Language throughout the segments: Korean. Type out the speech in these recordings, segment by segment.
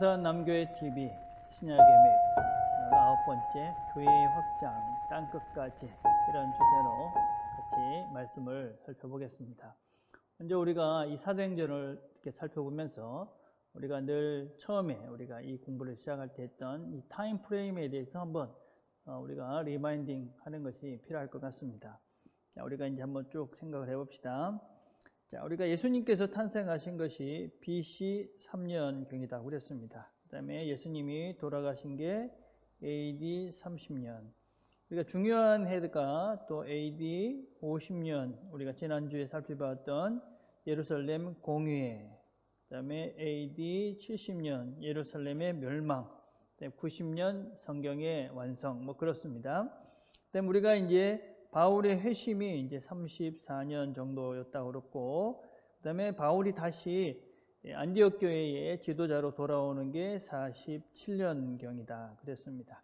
부산 남교회 TV 신약의 맥 19번째 교회의 확장 땅끝까지 이런 주제로 같이 말씀을 살펴보겠습니다. 먼저 우리가 이 사도행전을 이렇게 살펴보면서 우리가 늘 처음에 우리가 이 공부를 시작할 때 했던 이 타임 프레임에 대해서 한번 우리가 리마인딩 하는 것이 필요할 것 같습니다. 자, 우리가 이제 한번 쭉 생각을 해봅시다. 자, 우리가 예수님께서 탄생하신 것이 BC 3년경이다 그랬습니다. 그 다음에 예수님이 돌아가신 게 AD 30년. 우리가 중요한 해가 또 AD 50년, 우리가 지난주에 살펴봤던 예루살렘 공회, 그 다음에 AD 70년 예루살렘의 멸망, 90년 성경의 완성, 뭐 그렇습니다. 그 다음에 우리가 이제 바울의 회심이 이제 34년 정도였다고 그랬고, 그 다음에 바울이 다시 안디옥 교회의 지도자로 돌아오는 게 47년경이다 그랬습니다.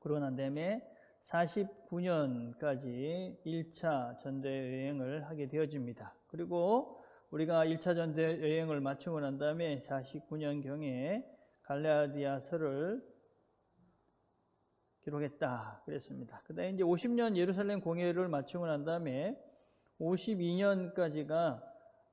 그러고 난 다음에 49년까지 1차 전도 여행을 하게 되어집니다. 그리고 우리가 1차 전도 여행을 마치고 난 다음에 49년경에 갈라디아서를 기록했다 그랬습니다. 그 다음에 이제 50년 예루살렘 공회를 마치고 난 다음에 52년까지가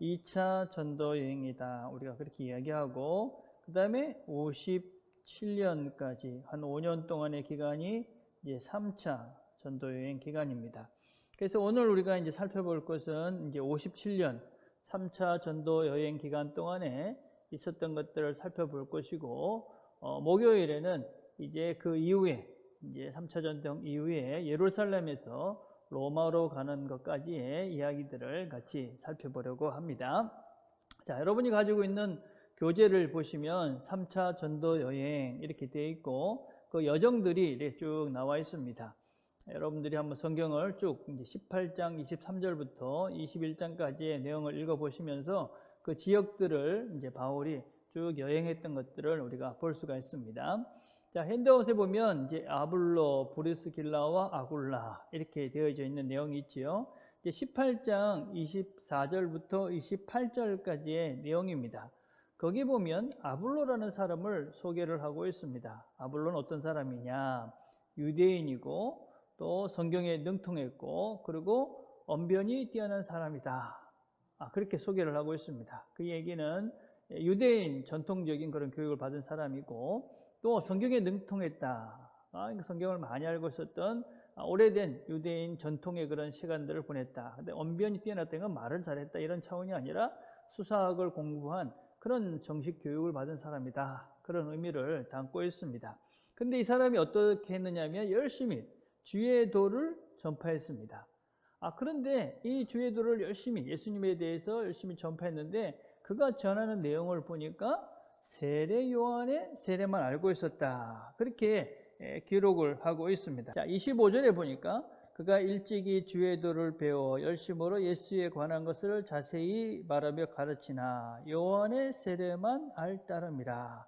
2차 전도 여행이다 우리가 그렇게 이야기하고, 그 다음에 57년까지 한 5년 동안의 기간이 이제 3차 전도 여행 기간입니다. 그래서 오늘 우리가 이제 살펴볼 것은 이제 57년 3차 전도 여행 기간 동안에 있었던 것들을 살펴볼 것이고, 목요일에는 이제 그 이후에 이제 3차 전도 이후에 예루살렘에서 로마로 가는 것까지의 이야기들을 같이 살펴보려고 합니다. 자, 여러분이 가지고 있는 교재를 보시면 3차 전도 여행 이렇게 되어 있고, 그 여정들이 이렇게 쭉 나와 있습니다. 여러분들이 한번 성경을 쭉 이제 18장 23절부터 21장까지의 내용을 읽어보시면서 그 지역들을 이제 바울이 쭉 여행했던 것들을 우리가 볼 수가 있습니다. 자, 핸드아웃에 보면 이제 아블로, 브리스길라와 아굴라 이렇게 되어져 있는 내용이 있지요. 이제 18장 24절부터 28절까지의 내용입니다. 거기 보면 아블로라는 사람을 소개를 하고 있습니다. 아블로는 어떤 사람이냐? 유대인이고 또 성경에 능통했고 그리고 언변이 뛰어난 사람이다. 그렇게 소개를 하고 있습니다. 그 얘기는 유대인 전통적인 그런 교육을 받은 사람이고 또 성경에 능통했다. 성경을 많이 알고 있었던 오래된 유대인 전통의 그런 시간들을 보냈다. 근데 언변이 뛰어났다는 건 말을 잘했다 이런 차원이 아니라 수사학을 공부한 그런 정식 교육을 받은 사람이다. 그런 의미를 담고 있습니다. 근데 이 사람이 어떻게 했느냐면 열심히 주의 도를 전파했습니다. 그런데 이 주의 도를 열심히 예수님에 대해서 열심히 전파했는데 그가 전하는 내용을 보니까 세례 요한의 세례만 알고 있었다. 그렇게 기록을 하고 있습니다. 자, 25절에 보니까 그가 일찍이 주의 도를 배워 열심으로 예수에 관한 것을 자세히 말하며 가르치나 요한의 세례만 알 따름이라.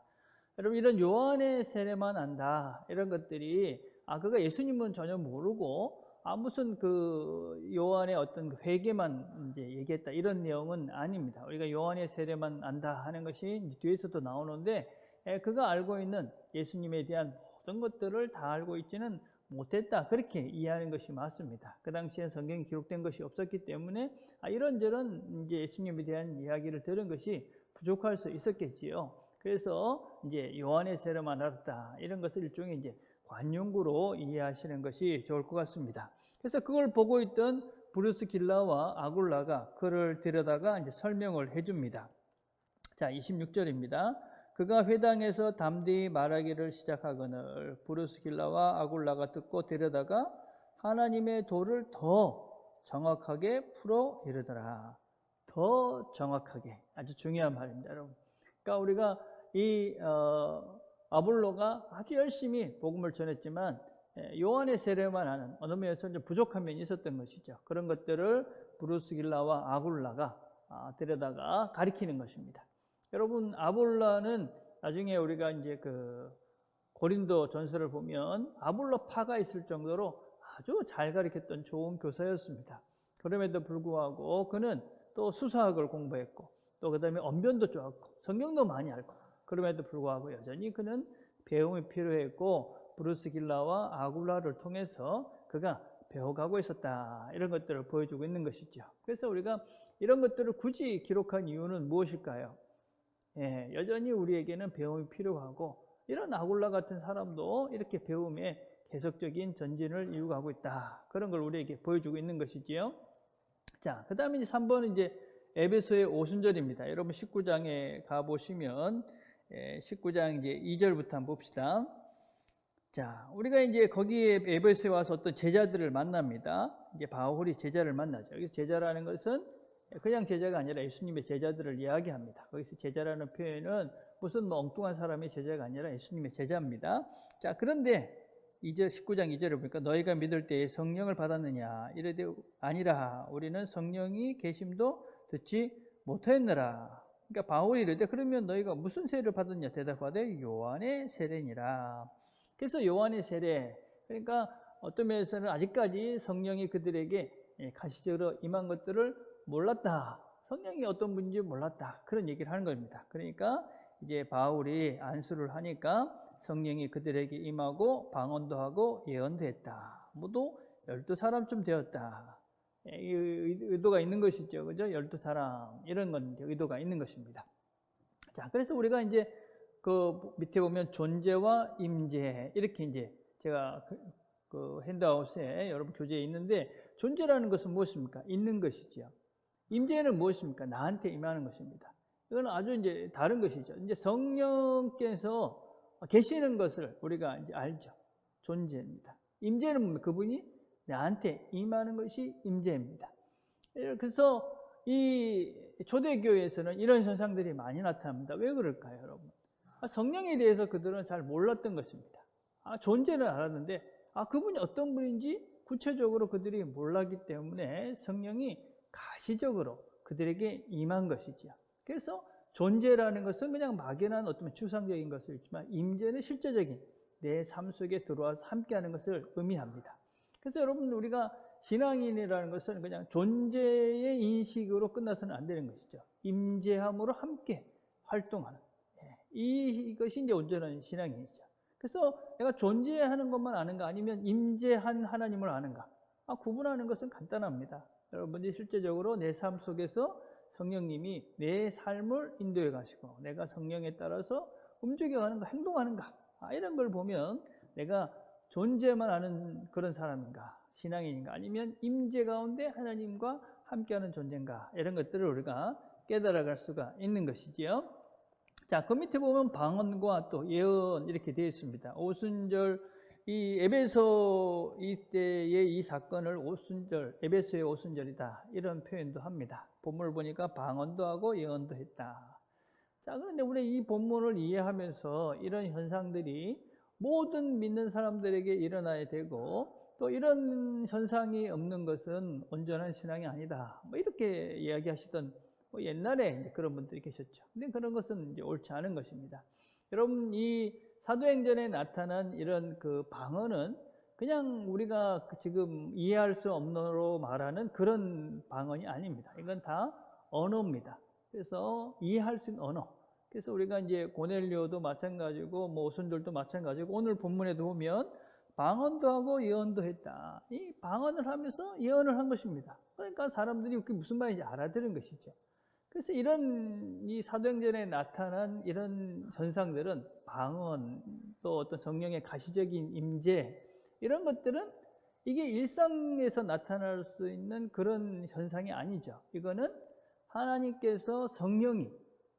여러분, 이런 요한의 세례만 안다 이런 것들이 그가 예수님은 전혀 모르고 무슨 그 요한의 어떤 회개만 이제 얘기했다 이런 내용은 아닙니다. 우리가 요한의 세례만 안다 하는 것이 뒤에서도 나오는데 그가 알고 있는 예수님에 대한 모든 것들을 다 알고 있지는 못했다 그렇게 이해하는 것이 맞습니다. 그 당시에 성경이 기록된 것이 없었기 때문에 이런저런 이제 예수님에 대한 이야기를 들은 것이 부족할 수 있었겠지요. 그래서 이제 요한의 세례만 알았다 이런 것을 일종의 이제 관용구로 이해하시는 것이 좋을 것 같습니다. 그래서 그걸 보고 있던 브리스길라와 아굴라가 그를 데려다가 이제 설명을 해줍니다. 자, 26절입니다. 그가 회당에서 담대히 말하기를 시작하거늘 브리스길라와 아굴라가 듣고 데려다가 하나님의 도를 더 정확하게 풀어 이르더라. 더 정확하게, 아주 중요한 말입니다, 여러분. 그러니까 우리가 이 아볼로가 아주 열심히 복음을 전했지만 요한의 세례만 하는 어느 면에서 좀 부족한 면이 있었던 것이죠. 그런 것들을 브리스길라와 아굴라가 데려다가 가리키는 것입니다. 여러분, 아볼라는 나중에 우리가 이제 그 고린도 전서를 보면 아볼로파가 있을 정도로 아주 잘 가르쳤던 좋은 교사였습니다. 그럼에도 불구하고 그는 또 수사학을 공부했고 또 그 다음에 언변도 좋았고 성경도 많이 알고 그럼에도 불구하고 여전히 그는 배움이 필요했고 브루스 길라와 아굴라를 통해서 그가 배워가고 있었다. 이런 것들을 보여주고 있는 것이죠. 그래서 우리가 이런 것들을 굳이 기록한 이유는 무엇일까요? 여전히 우리에게는 배움이 필요하고 이런 아굴라 같은 사람도 이렇게 배움에 계속적인 전진을 이루어가고 있다. 그런 걸 우리에게 보여주고 있는 것이지요. 자, 그 다음에 이제 3번은 이제 에베소의 오순절입니다. 여러분 19장에 가보시면 19장 이제 2절부터 한번 봅시다. 자, 우리가 이제 거기에 에베소에 와서 어떤 제자들을 만납니다. 이제 바울이 제자를 만나죠. 여기서 제자라는 것은 그냥 제자가 아니라 예수님의 제자들을 이야기합니다. 거기서 제자라는 표현은 무슨 뭐 엉뚱한 사람의 제자가 아니라 예수님의 제자입니다. 자, 그런데 2절 19장 2절을 보니까 너희가 믿을 때에 성령을 받았느냐 이르되 아니라 우리는 성령이 계심도 듣지 못하였느라. 그러니까 바울이 이르되 그러면 너희가 무슨 세례를 받았냐 대답하되 요한의 세례니라. 그래서 요한의 세례, 그러니까 어떤 면에서는 아직까지 성령이 그들에게 가시적으로 임한 것들을 몰랐다. 성령이 어떤 분인지 몰랐다. 그런 얘기를 하는 겁니다. 그러니까 이제 바울이 안수를 하니까 성령이 그들에게 임하고 방언도 하고 예언도 했다. 모두 12사람쯤 되었다. 의도가 있는 것이죠. 그죠? 12사람. 이런 건 의도가 있는 것입니다. 자, 그래서 우리가 이제 그 밑에 보면 존재와 임재. 이렇게 이제 제가 그 핸드아웃에 여러분 교재에 있는데 존재라는 것은 무엇입니까? 있는 것이죠. 임재는 무엇입니까? 나한테 임하는 것입니다. 이건 아주 이제 다른 것이죠. 이제 성령께서 계시는 것을 우리가 이제 알죠. 존재입니다. 임재는 그분이 나한테 임하는 것이 임재입니다. 그래서 이 초대교회에서는 이런 현상들이 많이 나타납니다. 왜 그럴까요, 여러분? 성령에 대해서 그들은 잘 몰랐던 것입니다. 존재는 알았는데 그분이 어떤 분인지 구체적으로 그들이 몰랐기 때문에 성령이 가시적으로 그들에게 임한 것이죠. 그래서 존재라는 것은 그냥 막연한 어떤 추상적인 것을 있지만 임재는 실제적인 내 삶 속에 들어와서 함께하는 것을 의미합니다. 그래서 여러분 우리가 신앙인이라는 것은 그냥 존재의 인식으로 끝나서는 안 되는 것이죠. 임재함으로 함께 활동하는 이것이 이제 온전한 신앙이죠. 그래서 내가 존재하는 것만 아는가 아니면 임재한 하나님을 아는가? 구분하는 것은 간단합니다. 여러분이 실제적으로 내 삶 속에서 성령님이 내 삶을 인도해 가시고 내가 성령에 따라서 움직여가는가 행동하는가 이런 걸 보면 내가 존재만 아는 그런 사람인가 신앙인인가 아니면 임재 가운데 하나님과 함께하는 존재인가 이런 것들을 우리가 깨달아갈 수가 있는 것이지요. 자, 그 밑에 보면 방언과 또 예언 이렇게 되어 있습니다. 오순절 이 에베소 이때의 이 사건을 오순절, 에베소의 오순절이다 이런 표현도 합니다. 본문을 보니까 방언도 하고 예언도 했다. 자, 그런데 우리 이 본문을 이해하면서 이런 현상들이 모든 믿는 사람들에게 일어나야 되고 또 이런 현상이 없는 것은 온전한 신앙이 아니다. 뭐 이렇게 이야기하시던 옛날에 이제 그런 분들이 계셨죠. 근데 그런 것은 이제 옳지 않은 것입니다. 여러분 이 사도행전에 나타난 이런 그 방언은 그냥 우리가 지금 이해할 수 없는로 말하는 그런 방언이 아닙니다. 이건 다 언어입니다. 그래서 이해할 수 있는 언어. 그래서 우리가 이제 고넬료도 마찬가지고 뭐 오순절도 마찬가지고 오늘 본문에도 보면 방언도 하고 예언도 했다. 이 방언을 하면서 예언을 한 것입니다. 그러니까 사람들이 그게 무슨 말인지 알아들은 것이죠. 그래서 이런 이 사도행전에 나타난 이런 현상들은 방언 또 어떤 성령의 가시적인 임재 이런 것들은 이게 일상에서 나타날 수 있는 그런 현상이 아니죠. 이거는 하나님께서 성령이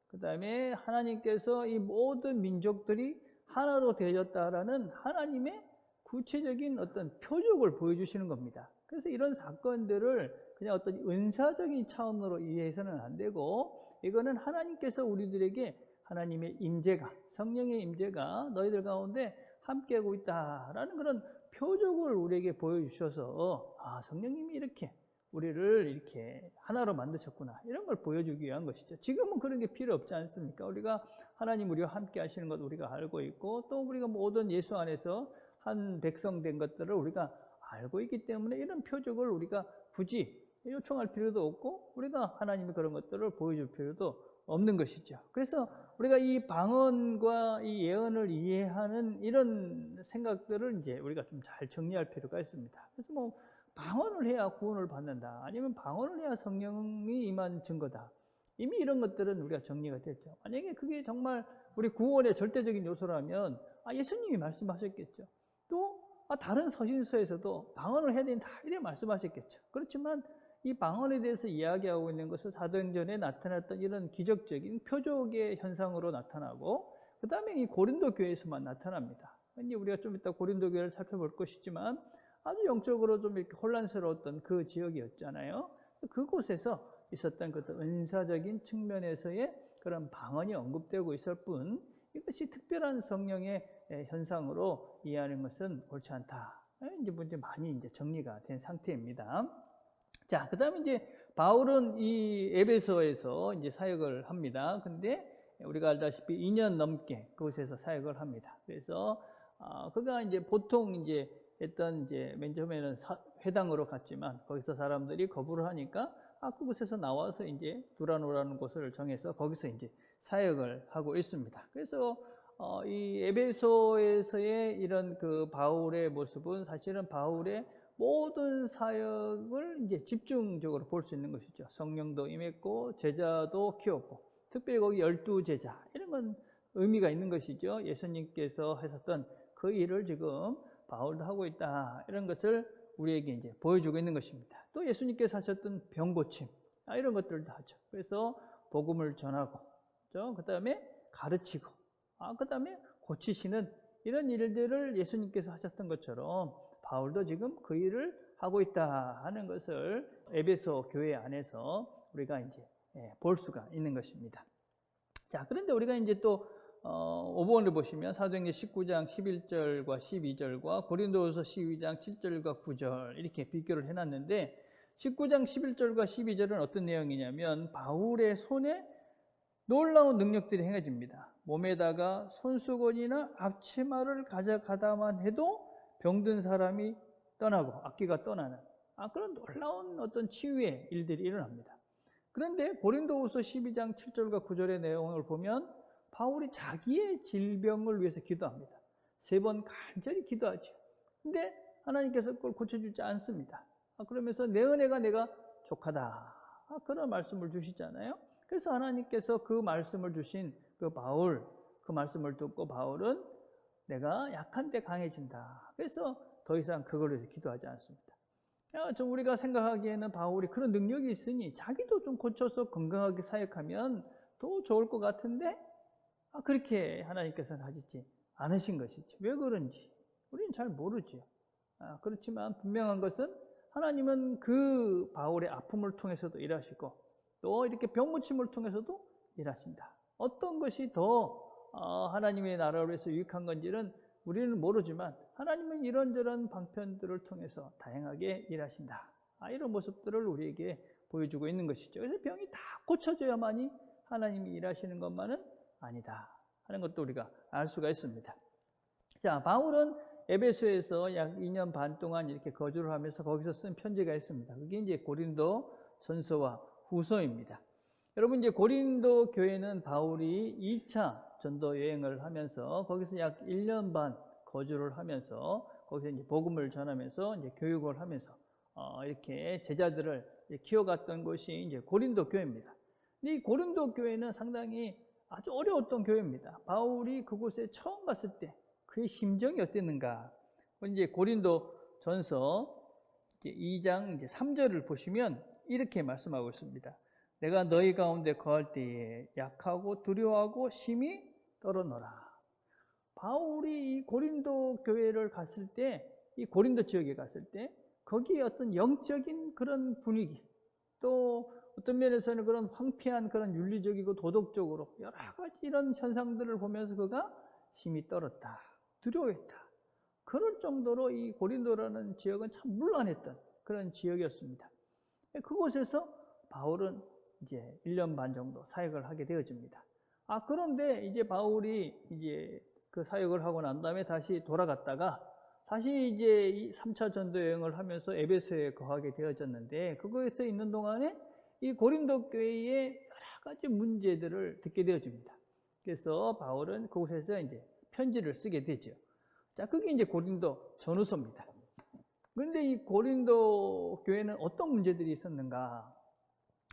그 다음에 하나님께서 이 모든 민족들이 하나로 되었다라는 하나님의 구체적인 어떤 표적을 보여주시는 겁니다. 그래서 이런 사건들을 그냥 어떤 은사적인 차원으로 이해해서는 안 되고 이거는 하나님께서 우리들에게 하나님의 임재가 성령의 임재가 너희들 가운데 함께하고 있다라는 그런 표적을 우리에게 보여주셔서 성령님이 이렇게 우리를 이렇게 하나로 만드셨구나 이런 걸 보여주기 위한 것이죠. 지금은 그런 게 필요 없지 않습니까? 우리가 하나님 우리와 함께 하시는 것 우리가 알고 있고 또 우리가 모든 예수 안에서 한 백성 된 것들을 우리가 알고 있기 때문에 이런 표적을 우리가 굳이 요청할 필요도 없고 우리가 하나님이 그런 것들을 보여줄 필요도 없는 것이죠. 그래서 우리가 이 방언과 이 예언을 이해하는 이런 생각들을 이제 우리가 좀 잘 정리할 필요가 있습니다. 그래서 뭐 방언을 해야 구원을 받는다, 아니면 방언을 해야 성령이 임한 증거다, 이미 이런 것들은 우리가 정리가 됐죠. 만약에 그게 정말 우리 구원의 절대적인 요소라면 예수님이 말씀하셨겠죠. 또 다른 서신서에서도 방언을 해야 된다 이렇게 말씀하셨겠죠. 그렇지만 이 방언에 대해서 이야기하고 있는 것은 사도행전에 나타났던 이런 기적적인 표적의 현상으로 나타나고, 그 다음에 이 고린도 교회에서만 나타납니다. 이제 우리가 좀 이따 고린도 교회를 살펴볼 것이지만 아주 영적으로 좀 이렇게 혼란스러웠던 그 지역이었잖아요. 그곳에서 있었던 그 은사적인 측면에서의 그런 방언이 언급되고 있을 뿐, 이것이 특별한 성령의 현상으로 이해하는 것은 옳지 않다. 이제 많이 이제 정리가 된 상태입니다. 자, 그 다음에 이제 바울은 이 에베소에서 이제 사역을 합니다. 근데 우리가 알다시피 2년 넘게 그곳에서 사역을 합니다. 그래서 그가 이제 보통 이제 했던 이제 맨 처음에는 회당으로 갔지만 거기서 사람들이 거부를 하니까 그곳에서 나와서 이제 두라노라는 곳을 정해서 거기서 이제 사역을 하고 있습니다. 그래서 이 에베소에서의 이런 그 바울의 모습은 사실은 바울의 모든 사역을 이제 집중적으로 볼 수 있는 것이죠. 성령도 임했고 제자도 키웠고, 특별히 거기 12제자 이런 건 의미가 있는 것이죠. 예수님께서 하셨던 그 일을 지금 바울도 하고 있다, 이런 것을 우리에게 이제 보여주고 있는 것입니다. 또 예수님께서 하셨던 병고침 이런 것들도 하죠. 그래서 복음을 전하고, 그 다음에 가르치고, 그 다음에 고치시는 이런 일들을 예수님께서 하셨던 것처럼 바울도 지금 그 일을 하고 있다 하는 것을 에베소 교회 안에서 우리가 이제 볼 수가 있는 것입니다. 자, 그런데 우리가 이제 또 5번을 보시면 사도행전 19장 11절과 12절과 고린도후서 12장 7절과 9절 이렇게 비교를 해놨는데, 19장 11절과 12절은 어떤 내용이냐면 바울의 손에 놀라운 능력들이 행해집니다. 몸에다가 손수건이나 앞치마를 가져가다만 해도 병든 사람이 떠나고 악귀가 떠나는 그런 놀라운 어떤 치유의 일들이 일어납니다. 그런데 고린도후서 12장 7절과 9절의 내용을 보면 바울이 자기의 질병을 위해서 기도합니다. 3번 간절히 기도하죠. 근데 하나님께서 그걸 고쳐주지 않습니다. 그러면서 내 은혜가 내가 족하다, 그런 말씀을 주시잖아요. 그래서 하나님께서 그 말씀을 주신 그 바울, 그 말씀을 듣고 바울은 내가 약한데 강해진다. 그래서 더 이상 그걸로 해서 기도하지 않습니다. 좀 우리가 생각하기에는 바울이 그런 능력이 있으니 자기도 좀 고쳐서 건강하게 사역하면 더 좋을 것 같은데 그렇게 하나님께서는 하시지 않으신 것이지. 왜 그런지 우리는 잘 모르죠. 그렇지만 분명한 것은 하나님은 그 바울의 아픔을 통해서도 일하시고, 또 이렇게 병고침을 통해서도 일하신다. 어떤 것이 더 하나님의 나라를 위해서 유익한 건지는 우리는 모르지만 하나님은 이런저런 방편들을 통해서 다양하게 일하신다. 이런 모습들을 우리에게 보여주고 있는 것이죠. 그래서 병이 다 고쳐져야만이 하나님이 일하시는 것만은 아니다 하는 것도 우리가 알 수가 있습니다. 자, 바울은 에베소에서 약 2년 반 동안 이렇게 거주를 하면서 거기서 쓴 편지가 있습니다. 그게 이제 고린도 전서와 후서입니다. 여러분, 이제 고린도 교회는 바울이 2차 전도 여행을 하면서 거기서 약 1년 반 거주를 하면서 거기서 이제 복음을 전하면서 이제 교육을 하면서 이렇게 제자들을 키워갔던 곳이 이제 고린도 교회입니다. 근데 이 고린도 교회는 상당히 아주 어려웠던 교회입니다. 바울이 그곳에 처음 갔을 때 그의 심정이 어땠는가? 이제 고린도 전서 2장 이제 3절을 보시면 이렇게 말씀하고 있습니다. 내가 너희 가운데 거할 때에 약하고 두려워하고 심히 떨어노라. 바울이 이 고린도 교회를 갔을 때, 이 고린도 지역에 갔을 때 거기에 어떤 영적인 그런 분위기, 또 어떤 면에서는 그런 황폐한 그런 윤리적이고 도덕적으로 여러 가지 이런 현상들을 보면서 그가 심히 떨었다, 두려워했다. 그럴 정도로 이 고린도라는 지역은 참 문란했던 그런 지역이었습니다. 그곳에서 바울은 이제 1년 반 정도 사역을 하게 되어집니다. 그런데 이제 바울이 이제 그 사역을 하고 난 다음에 다시 돌아갔다가 다시 이제 3차 전도 여행을 하면서 에베소에 거하게 되어졌는데, 그곳에 있는 동안에 이 고린도 교회에 여러 가지 문제들을 듣게 되어집니다. 그래서 바울은 그곳에서 이제 편지를 쓰게 되죠. 자, 그게 이제 고린도 전후서입니다. 그런데 이 고린도 교회는 어떤 문제들이 있었는가?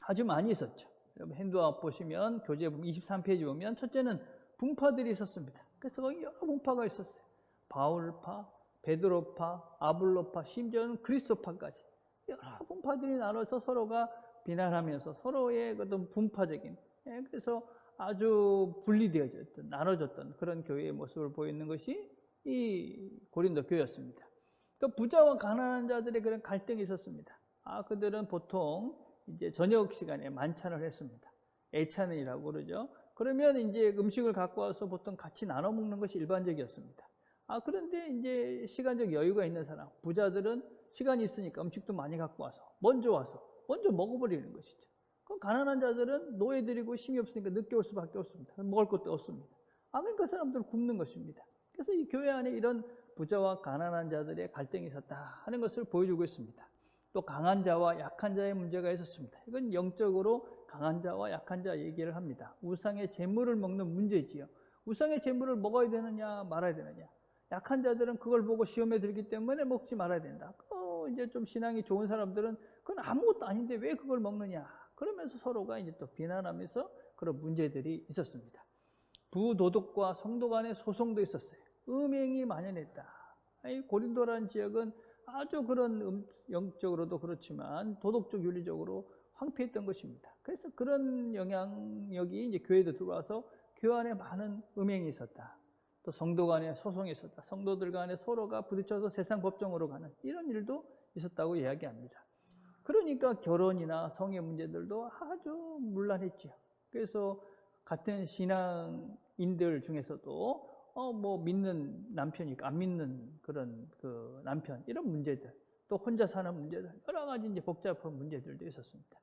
아주 많이 있었죠. 여러분 행도학 보시면 교재 23페이지 보면 첫째는 분파들이 있었습니다. 그래서 거기 여러 분파가 있었어요. 바울파, 베드로파, 아볼로파, 심지어는 그리스도파까지 여러 분파들이 나눠서 서로가 비난하면서 서로의 어떤 분파적인, 그래서 아주 분리되어졌던, 나눠졌던 그런 교회의 모습을 보이는 것이 이 고린도 교회였습니다. 또 부자와 가난한 자들의 그런 갈등이 있었습니다. 그들은 보통 이제 저녁 시간에 만찬을 했습니다. 애찬이라고 그러죠. 그러면 이제 음식을 갖고 와서 보통 같이 나눠 먹는 것이 일반적이었습니다. 그런데 이제 시간적 여유가 있는 사람, 부자들은 시간이 있으니까 음식도 많이 갖고 와서 먼저 먹어버리는 것이죠. 그럼 가난한 자들은 노예들이고 힘이 없으니까 늦게 올 수밖에 없습니다. 먹을 것도 없습니다. 그러니까 사람들은 굶는 것입니다. 그래서 이 교회 안에 이런 부자와 가난한 자들의 갈등이 있었다 하는 것을 보여주고 있습니다. 또 강한 자와 약한 자의 문제가 있었습니다. 이건 영적으로 강한 자와 약한 자 얘기를 합니다. 우상의 재물을 먹는 문제지요. 우상의 재물을 먹어야 되느냐 말아야 되느냐. 약한 자들은 그걸 보고 시험에 들기 때문에 먹지 말아야 된다. 이제 좀 신앙이 좋은 사람들은 그건 아무것도 아닌데 왜 그걸 먹느냐. 그러면서 서로가 이제 또 비난하면서 그런 문제들이 있었습니다. 부도덕과 성도 간의 소송도 있었어요. 음행이 만연했다. 이 고린도라는 지역은 아주 그런 영적으로도 그렇지만 도덕적 윤리적으로 황폐했던 것입니다. 그래서 그런 영향력이 이제 교회도 들어와서 교회 안에 많은 음행이 있었다. 또 성도 간에 소송이 있었다. 성도들 간에 서로가 부딪혀서 세상 법정으로 가는 이런 일도 있었다고 이야기합니다. 그러니까 결혼이나 성의 문제들도 아주 문란했죠. 그래서 같은 신앙인들 중에서도 믿는 남편이 있고 안 믿는 그런 그 남편 이런 문제들, 또 혼자 사는 문제들, 여러 가지 이제 복잡한 문제들도 있었습니다.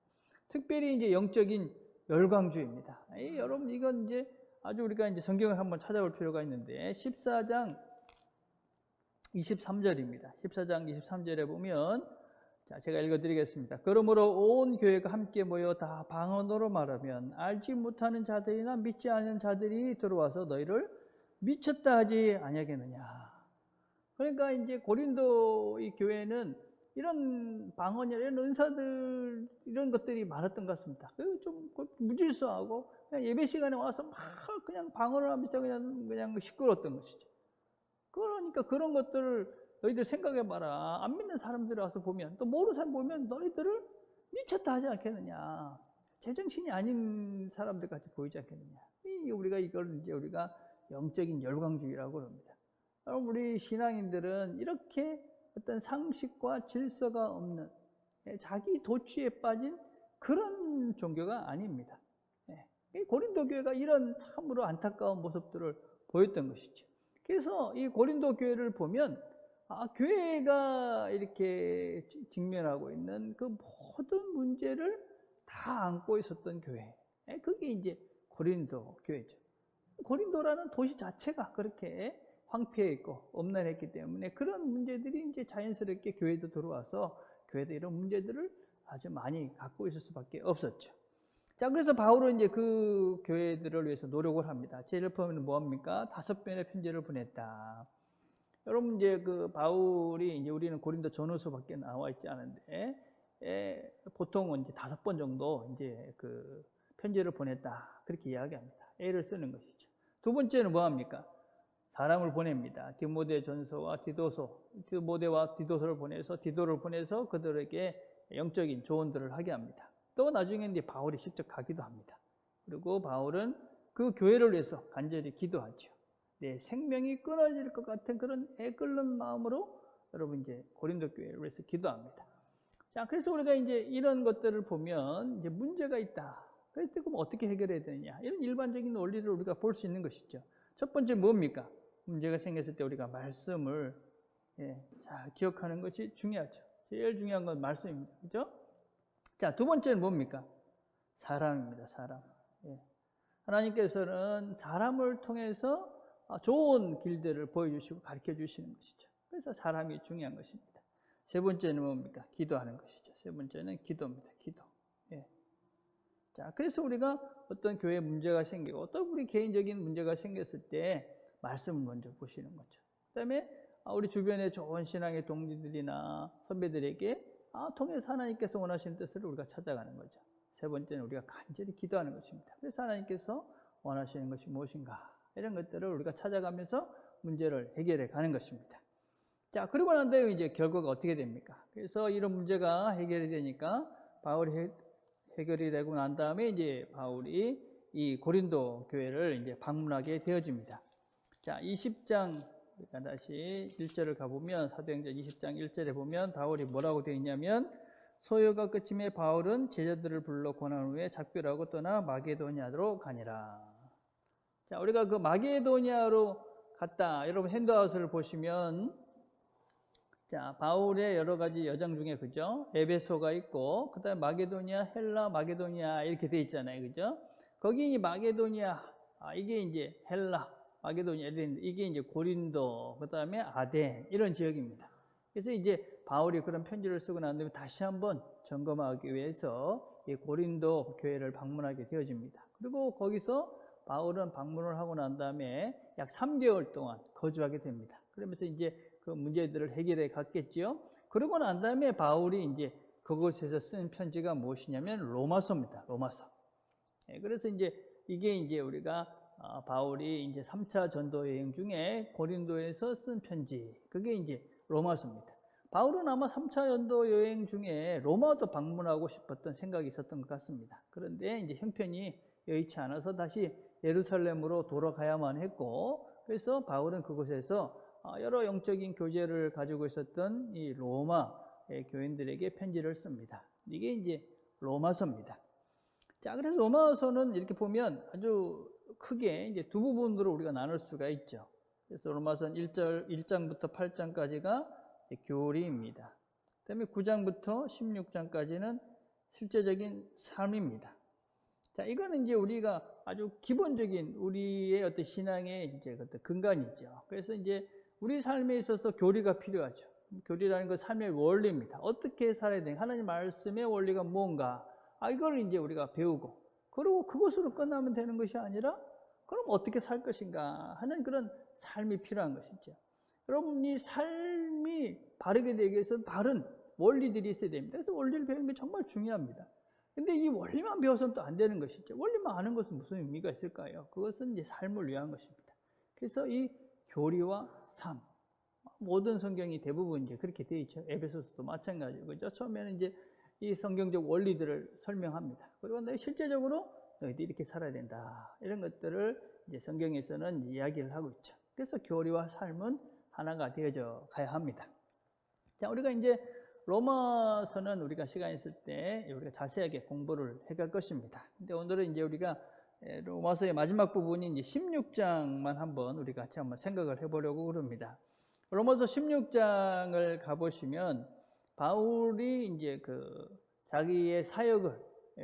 특별히 이제 영적인 열광주의입니다. 여러분 이건 이제 아주 우리가 이제 성경을 한번 찾아볼 필요가 있는데 14장 23절입니다. 14장 23절에 보면 제가 읽어드리겠습니다. 그러므로 온 교회가 함께 모여 다 방언으로 말하면 알지 못하는 자들이나 믿지 않는 자들이 들어와서 너희를 미쳤다 하지 아니하겠느냐. 그러니까 이제 고린도 이 교회는 이런 방언이나 이런 은사들 이런 것들이 많았던 것 같습니다. 좀 무질서하고 그냥 예배 시간에 와서 막 그냥 방언을 하면서 그냥 시끄러웠던 것이죠. 그러니까 그런 것들을 너희들 생각해봐라. 안 믿는 사람들이 와서 보면, 또 모르는 사람 보면 너희들을 미쳤다 하지 않겠느냐. 제정신이 아닌 사람들 같이 보이지 않겠느냐. 우리가 영적인 열광주의라고 합니다. 여러분, 우리 신앙인들은 이렇게 어떤 상식과 질서가 없는 자기 도취에 빠진 그런 종교가 아닙니다. 고린도 교회가 이런 참으로 안타까운 모습들을 보였던 것이죠. 그래서 이 고린도 교회를 보면 교회가 이렇게 직면하고 있는 그 모든 문제를 다 안고 있었던 교회. 그게 이제 고린도 교회죠. 고린도라는 도시 자체가 그렇게 황폐해 있고 엄난했기 때문에 그런 문제들이 이제 자연스럽게 교회도 들어와서 교회도 이런 문제들을 아주 많이 갖고 있을 수밖에 없었죠. 자, 그래서 바울은 이제 그 교회들을 위해서 노력을 합니다. 제일 처음에는 뭐합니까? 5번의 편지를 보냈다. 여러분, 이제 그 바울이 이제 우리는 고린도 전후서밖에 나와 있지 않은데, 보통은 이제 5번 정도 이제 그 편지를 보냈다. 그렇게 이야기합니다. 애를 쓰는 것이죠. 두 번째는 뭐합니까? 사람을 보냅니다. 디모데 전서와 디모데와 디도서를 보내서 디도를 보내서 그들에게 영적인 조언들을 하게 합니다. 또 나중에 이제 바울이 직접 가기도 합니다. 그리고 바울은 그 교회를 위해서 간절히 기도하죠. 내 생명이 끊어질 것 같은 그런 애끓는 마음으로 여러분 이제 고린도 교회를 위해서 기도합니다. 자, 그래서 우리가 이제 이런 것들을 보면 이제 문제가 있다. 그럴 때 그럼 어떻게 해결해야 되느냐? 이런 일반적인 원리를 우리가 볼 수 있는 것이죠. 첫 번째 뭡니까? 문제가 생겼을 때 우리가 말씀을 잘 기억하는 것이 중요하죠. 제일 중요한 건 말씀입니다. 그죠? 자, 두 번째는 뭡니까? 사람입니다. 사람. 하나님께서는 사람을 통해서 좋은 길들을 보여주시고 가르쳐 주시는 것이죠. 그래서 사람이 중요한 것입니다. 세 번째는 뭡니까? 기도하는 것이죠. 세 번째는 기도입니다. 기도. 자, 그래서 우리가 어떤 교회 문제가 생기고 또 우리 개인적인 문제가 생겼을 때 말씀을 먼저 보시는 거죠. 그다음에 우리 주변에 좋은 신앙의 동지들이나 선배들에게 통해서 하나님께서 원하시는 뜻을 우리가 찾아가는 거죠. 세 번째는 우리가 간절히 기도하는 것입니다. 그래서 하나님께서 원하시는 것이 무엇인가, 이런 것들을 우리가 찾아가면서 문제를 해결해 가는 것입니다. 자, 그리고 난 다음에 이제 결과가 어떻게 됩니까? 그래서 이런 문제가 해결이 되니까 바울이 해결이 되고 난 다음에 이제 바울이 이 고린도 교회를 이제 방문하게 되어집니다. 자, 20장, 그러니까 다시 1절을 가보면, 사도행전 20장 1절에 보면 바울이 뭐라고 되어 있냐면, 소요가 끝임에 바울은 제자들을 불러 권한 후에 작별하고 떠나 마게도니아로 가니라. 자, 우리가 그 마게도니아로 갔다, 여러분 핸드아웃을 보시면, 자, 바울의 여러 가지 여정 중에, 그죠? 에베소가 있고, 그 다음에 마게도니아, 헬라, 마게도니아 이렇게 돼 있잖아요. 그죠? 거기 이 마게도니아, 이게 이제 헬라, 마게도니아, 이게 이제 고린도, 그 다음에 아덴, 이런 지역입니다. 그래서 이제 바울이 그런 편지를 쓰고 난 다음에 다시 한번 점검하기 위해서 이 고린도 교회를 방문하게 되어집니다. 그리고 거기서 바울은 방문을 하고 난 다음에 약 3개월 동안 거주하게 됩니다. 그러면서 이제 그 문제들을 해결해 갔겠지요. 그러고 난 다음에 바울이 이제 그곳에서 쓴 편지가 무엇이냐면 로마서입니다. 로마서. 그래서 이제 이게 이제 우리가 바울이 이제 3차 전도 여행 중에 고린도에서 쓴 편지, 그게 이제 로마서입니다. 바울은 아마 3차 전도 여행 중에 로마도 방문하고 싶었던 생각이 있었던 것 같습니다. 그런데 이제 형편이 여의치 않아서 다시 예루살렘으로 돌아가야만 했고, 그래서 바울은 그곳에서 여러 영적인 교제를 가지고 있었던 이 로마 교인들에게 편지를 씁니다. 이게 이제 로마서입니다. 자, 그래서 로마서는 이렇게 보면 아주 크게 이제 두 부분으로 우리가 나눌 수가 있죠. 그래서 로마서는 1장부터 8장까지가 교리입니다. 그 다음에 9장부터 16장까지는 실제적인 삶입니다. 자, 이거는 이제 우리가 아주 기본적인 우리의 어떤 신앙의 이제 어떤 근간이죠. 그래서 이제 우리 삶에 있어서 교리가 필요하죠. 교리라는 건 삶의 원리입니다. 어떻게 살아야 되는가, 하나님 말씀의 원리가 뭔가, 이걸 이제 우리가 배우고, 그리고 그것으로 끝나면 되는 것이 아니라, 그럼 어떻게 살 것인가 하는 그런 삶이 필요한 것이죠. 여러분, 이 삶이 바르게 되기 위해서 바른 원리들이 있어야 됩니다. 그래서 원리를 배우는 게 정말 중요합니다. 근데 이 원리만 배워서는 또 안 되는 것이죠. 원리만 아는 것은 무슨 의미가 있을까요? 그것은 이제 삶을 위한 것입니다. 그래서 이 교리와 삶, 모든 성경이 대부분 이제 그렇게 되어 있죠. 에베소서도 마찬가지고, 그죠? 처음에는 이제 이 성경적 원리들을 설명합니다. 그리고 실제적으로 너희들이 이렇게 살아야 된다, 이런 것들을 이제 성경에서는 이야기를 하고 있죠. 그래서 교리와 삶은 하나가 되어져 가야 합니다. 자, 우리가 이제 로마서는 우리가 시간 있을 때 우리가 자세하게 공부를 해갈 것입니다. 근데 오늘은 이제 우리가 로마서의 마지막 부분인 이제 16장만 한번 우리 같이 한번 생각을 해보려고 그럽니다. 로마서 16장을 가보시면 바울이 이제 자기의 사역을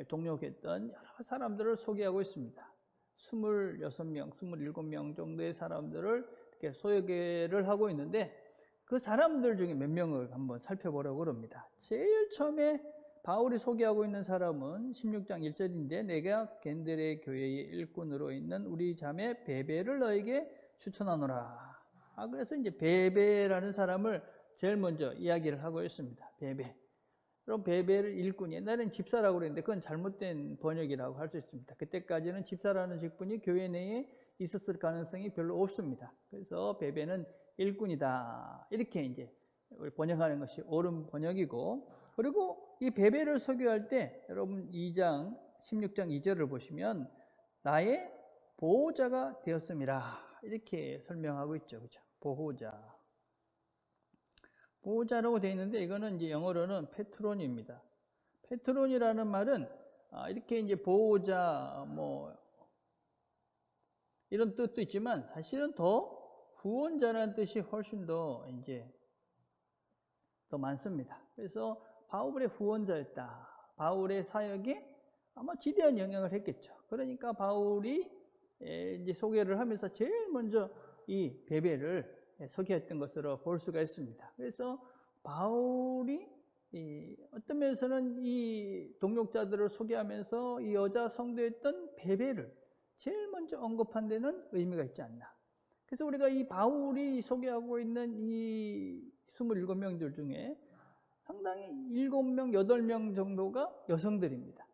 동력했던 여러 사람들을 소개하고 있습니다. 26명, 27명 정도의 사람들을 이렇게 소개를 하고 있는데, 그 사람들 중에 몇 명을 한번 살펴보려고 합니다. 제일 처음에 바울이 소개하고 있는 사람은 16장 1절인데, 내가 겐드레 교회의 일꾼으로 있는 우리 자매 베베를 너에게 추천하노라. 그래서 이제 베베라는 사람을 제일 먼저 이야기를 하고 있습니다. 베베. 그럼 베베를 일꾼, 옛날에는 집사라고 그랬는데 그건 잘못된 번역이라고 할 수 있습니다. 그때까지는 집사라는 직분이 교회 내에 있었을 가능성이 별로 없습니다. 그래서 베베는 일꾼이다, 이렇게 이제 번역하는 것이 옳은 번역이고, 그리고 이 베베를 소개할 때 여러분 2장 16장 2절을 보시면 나의 보호자가 되었음이라, 이렇게 설명하고 있죠. 그죠? 보호자. 보호자라고 되어 있는데, 이거는 이제 영어로는 페트론입니다. 페트론이라는 말은 이렇게 이제 보호자 뭐 이런 뜻도 있지만, 사실은 더 후원자라는 뜻이 훨씬 더 이제 더 많습니다. 그래서 바울의 후원자였다. 바울의 사역에 아마 지대한 영향을 했겠죠. 그러니까 바울이 이제 소개를 하면서 제일 먼저 이 베베를 소개했던 것으로 볼 수가 있습니다. 그래서 바울이 어떤 면에서는 이 동역자들을 소개하면서 이 여자 성도였던 베베를 제일 먼저 언급한 데는 의미가 있지 않나. 그래서 우리가 이 바울이 소개하고 있는 이 27명들 중에 상당히 7명, 8명 정도가 여성들입니다.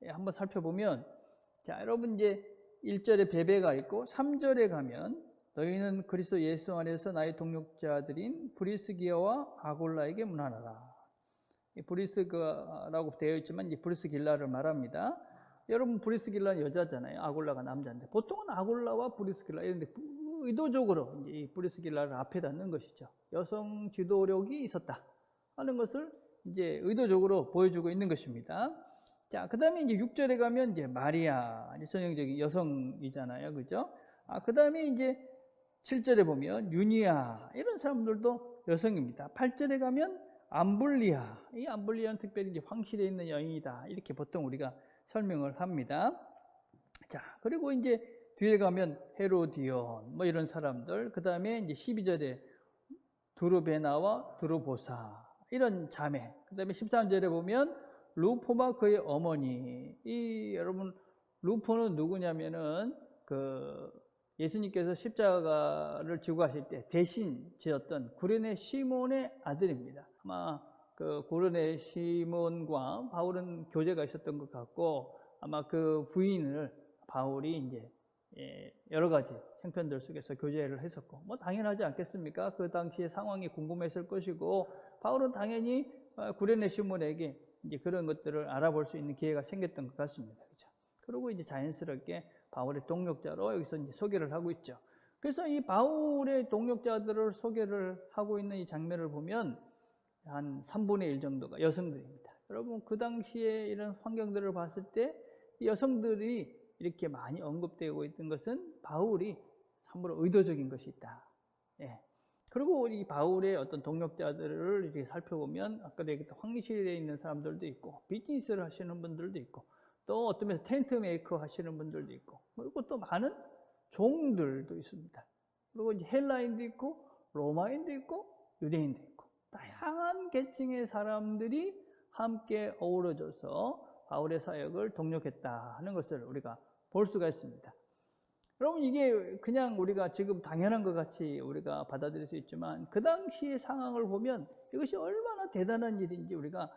한번 살펴보면, 자, 여러분 이제 1절에 베베가 있고 3절에 가면 너희는 그리스도 예수 안에서 나의 동역자들인 브리스기아와 아골라에게 문안하라. 브리스가라고 되어 있지만 이 브리스길라를 말합니다. 여러분 브리스길라는 여자잖아요. 아골라가 남자인데 보통은 아골라와 브리스길라 이런데 의도적으로 이제 이 브리스길라를 앞에다 넣은 것이죠. 여성 지도력이 있었다 하는 것을 이제 의도적으로 보여주고 있는 것입니다. 자, 그 다음에 이제 6절에 가면 이제 마리아, 이제 전형적인 여성이잖아요. 그죠? 그 다음에 이제 7절에 보면 유니아, 이런 사람들도 여성입니다. 8절에 가면 암블리아, 이 암블리아는 특별히 이제 황실에 있는 여인이다. 이렇게 보통 우리가 설명을 합니다. 자, 그리고 이제 뒤에 가면 헤로디온, 뭐 이런 사람들, 그 다음에 이제 12절에 두르베나와 두르보사, 이런 자매, 그 다음에 13절에 보면 루포와 그의 어머니. 여러분 루포는 누구냐면은 예수님께서 십자가를 지고 가실 때 대신 지었던 구레네 시몬의 아들입니다. 아마 구레네 시몬과 바울은 교제가 있었던 것 같고 아마 그 부인을 바울이 이제 여러 가지 형편들 속에서 교제를 했었고 뭐 당연하지 않겠습니까? 그 당시의 상황이 궁금했을 것이고 바울은 당연히 구레네 시몬에게 이제 그런 것들을 알아볼 수 있는 기회가 생겼던 것 같습니다. 그렇죠? 그리고 이제 자연스럽게 바울의 동역자로 여기서 이제 소개를 하고 있죠. 그래서 이 바울의 동역자들을 소개를 하고 있는 이 장면을 보면 한 3분의 1 정도가 여성들입니다. 여러분 그 당시에 이런 환경들을 봤을 때 이 여성들이 이렇게 많이 언급되고 있던 것은 바울이 참으로 의도적인 것이 있다. 예. 그리고 이 바울의 어떤 동역자들을 이렇게 살펴보면 아까도 얘기했던 황실에 있는 사람들도 있고 비즈니스를 하시는 분들도 있고 또 어떤 면에서 텐트 메이커 하시는 분들도 있고 그리고 또 많은 종들도 있습니다. 그리고 이제 헬라인도 있고 로마인도 있고 유대인도 있고 다양한 계층의 사람들이 함께 어우러져서 바울의 사역을 동력했다 하는 것을 우리가 볼 수가 있습니다. 여러분 이게 그냥 우리가 지금 당연한 것 같이 우리가 받아들일 수 있지만 그 당시의 상황을 보면 이것이 얼마나 대단한 일인지 우리가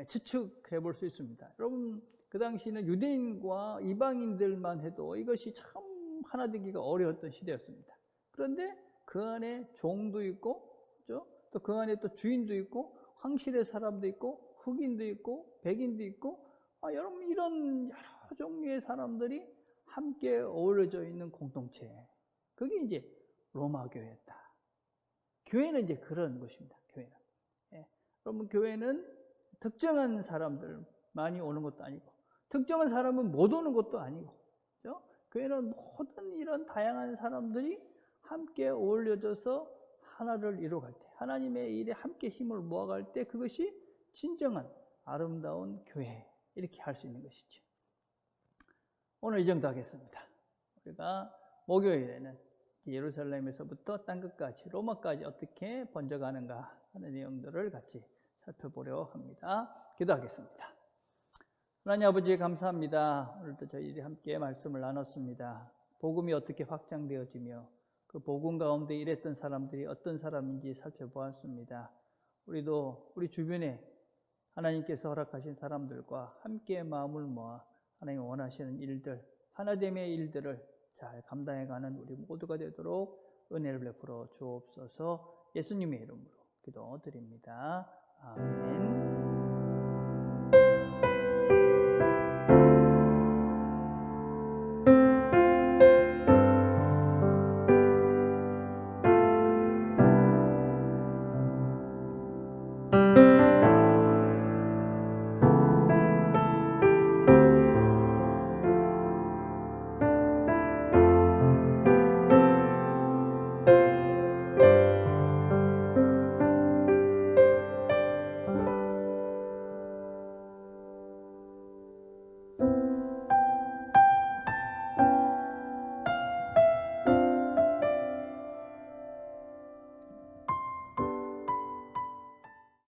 추측해 볼 수 있습니다. 여러분 그 당시는 유대인과 이방인들만 해도 이것이 참 하나 되기가 어려웠던 시대였습니다. 그런데 그 안에 종도 있고 또 그 안에 또 주인도 있고 황실의 사람도 있고 흑인도 있고 백인도 있고 여러분 이런 여러 종류의 사람들이 함께 어우러져 있는 공동체, 그게 이제 로마 교회였다. 교회는 이제 그런 것입니다. 교회는. 여러분 교회는 특정한 사람들 많이 오는 것도 아니고 특정한 사람은 못 오는 것도 아니고 그렇죠? 교회는 모든 이런 다양한 사람들이 함께 어울려져서 하나를 이루어갈 때 하나님의 일에 함께 힘을 모아갈 때 그것이 진정한 아름다운 교회 이렇게 할 수 있는 것이죠. 오늘 이 정도 하겠습니다. 우리가 목요일에는 예루살렘에서부터 땅끝까지 로마까지 어떻게 번져가는가 하는 내용들을 같이 살펴보려 합니다. 기도하겠습니다. 하나님 아버지 감사합니다. 오늘도 저희들이 함께 말씀을 나눴습니다. 복음이 어떻게 확장되어지며 그 복음 가운데 일했던 사람들이 어떤 사람인지 살펴보았습니다. 우리도 우리 주변에 하나님께서 허락하신 사람들과 함께 마음을 모아 하나님 원하시는 일들, 하나됨의 일들을 잘 감당해가는 우리 모두가 되도록 은혜를 베풀어 주옵소서. 예수님의 이름으로 기도드립니다. 아멘.